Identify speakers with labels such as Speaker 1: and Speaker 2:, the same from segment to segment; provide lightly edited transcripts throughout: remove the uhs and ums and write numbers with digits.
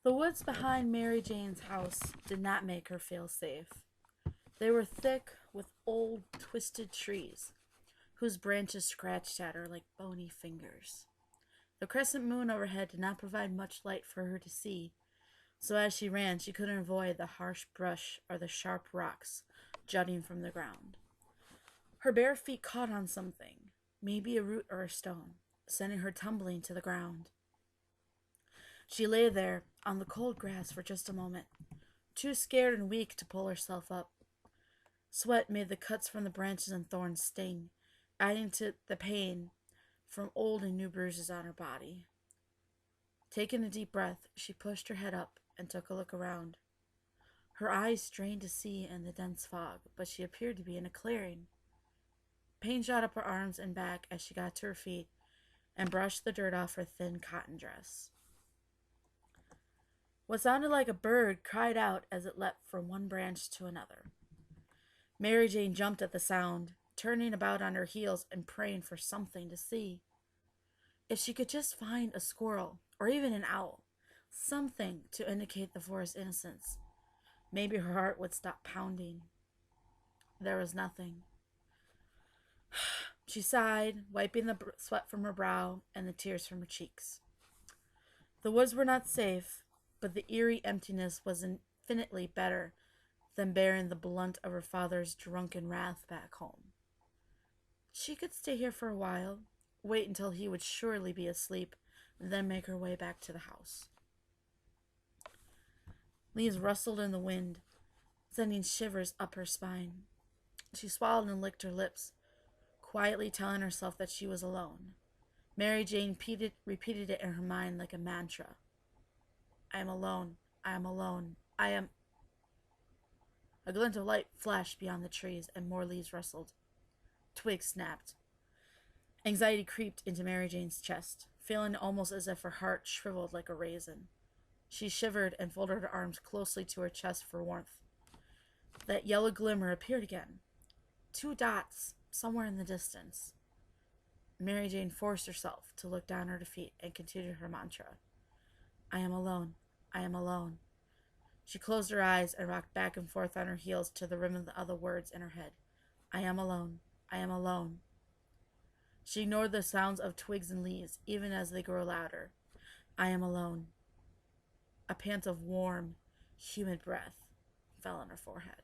Speaker 1: The woods behind Mary Jane's house did not make her feel safe. They were thick with old, twisted trees, whose branches scratched at her like bony fingers. The crescent moon overhead did not provide much light for her to see, so as she ran, she couldn't avoid the harsh brush or the sharp rocks jutting from the ground. Her bare feet caught on something, maybe a root or a stone, sending her tumbling to the ground. She lay there on the cold grass for just a moment, too scared and weak to pull herself up. Sweat made the cuts from the branches and thorns sting, adding to the pain from old and new bruises on her body. Taking a deep breath, she pushed her head up and took a look around. Her eyes strained to see in the dense fog, but she appeared to be in a clearing. Pain shot up her arms and back as she got to her feet and brushed the dirt off her thin cotton dress. What sounded like a bird cried out as it leapt from one branch to another. Mary Jane jumped at the sound, turning about on her heels and praying for something to see. If she could just find a squirrel, or even an owl, something to indicate the forest's innocence, maybe her heart would stop pounding. There was nothing. She sighed, wiping the sweat from her brow and the tears from her cheeks. The woods were not safe, but the eerie emptiness was infinitely better than bearing the blunt of her father's drunken wrath back home. She could stay here for a while, wait until he would surely be asleep, and then make her way back to the house. Leaves rustled in the wind, sending shivers up her spine. She swallowed and licked her lips, quietly telling herself that she was alone. Mary Jane repeated it in her mind like a mantra. I am alone. I am alone. I am... A glint of light flashed beyond the trees, and more leaves rustled. Twigs snapped. Anxiety creeped into Mary Jane's chest, feeling almost as if her heart shriveled like a raisin. She shivered and folded her arms closely to her chest for warmth. That yellow glimmer appeared again. 2 dots, somewhere in the distance. Mary Jane forced herself to look down at her feet and continued her mantra. I am alone. I am alone. She closed her eyes and rocked back and forth on her heels to the rhythm of the other words in her head. I am alone. I am alone. She ignored the sounds of twigs and leaves, even as they grew louder. I am alone. A pant of warm, humid breath fell on her forehead.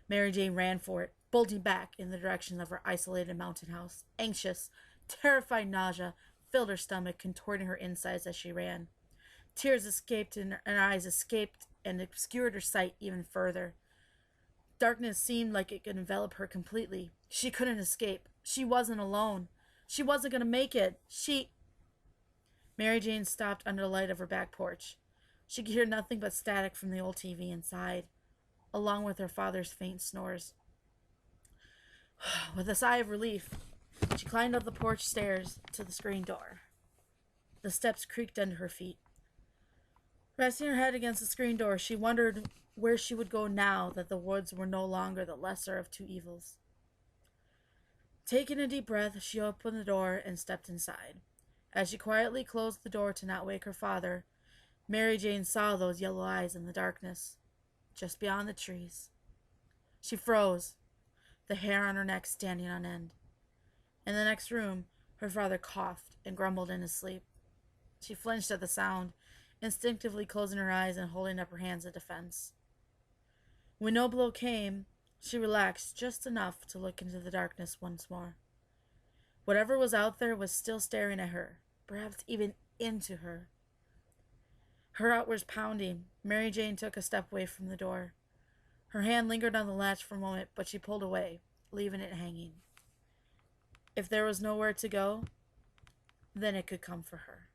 Speaker 1: Mary Jane ran for it, bolting back in the direction of her isolated mountain house. Anxious, terrified nausea filled her stomach, contorting her insides as she ran. Tears escaped and her eyes escaped and obscured her sight even further. Darkness seemed like it could envelop her completely. She couldn't escape. She wasn't alone. She wasn't going to make it. Mary Jane stopped under the light of her back porch. She could hear nothing but static from the old TV inside, along with her father's faint snores. With a sigh of relief, she climbed up the porch stairs to the screen door. The steps creaked under her feet. Resting her head against the screen door, she wondered where she would go now that the woods were no longer the lesser of two evils. Taking a deep breath, she opened the door and stepped inside. As she quietly closed the door to not wake her father, Mary Jane saw those yellow eyes in the darkness, just beyond the trees. She froze, the hair on her neck standing on end. In the next room, her father coughed and grumbled in his sleep. She flinched at the sound, instinctively closing her eyes and holding up her hands in defense. When no blow came, she relaxed just enough to look into the darkness once more. Whatever was out there was still staring at her, perhaps even into her. Her heart was pounding. Mary Jane took a step away from the door. Her hand lingered on the latch for a moment, but she pulled away, leaving it hanging. If there was nowhere to go, then it could come for her.